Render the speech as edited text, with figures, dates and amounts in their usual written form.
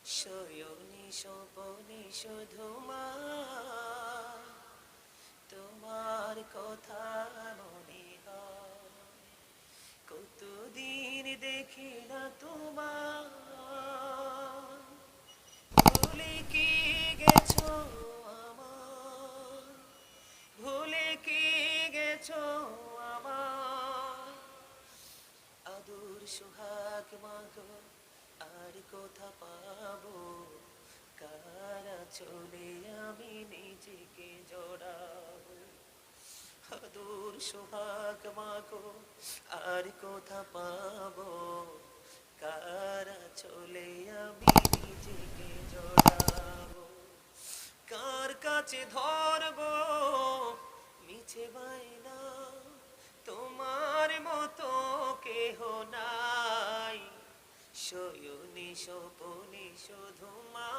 শয়নি স্বপনে শুধু মা তোমার কথা মনে হয়। কতদিন দেখি না তোমার, ভুলে কি গেছো আমার, ভুলে কি গেছো আমার আদর সোহাগ মাগো। আর কোথা পাবো, কারা চলে আমি নিজেকে জড়াবো। আদর সোহাগ মাগো, আর কোথা পাবো, কারা চলে আমি নিজেকে জড়াবো। কার কাছে ধরবো মিছে বায়না, তোমার মতো কেহ নাই। শয়নি স্বপনে শুধু মা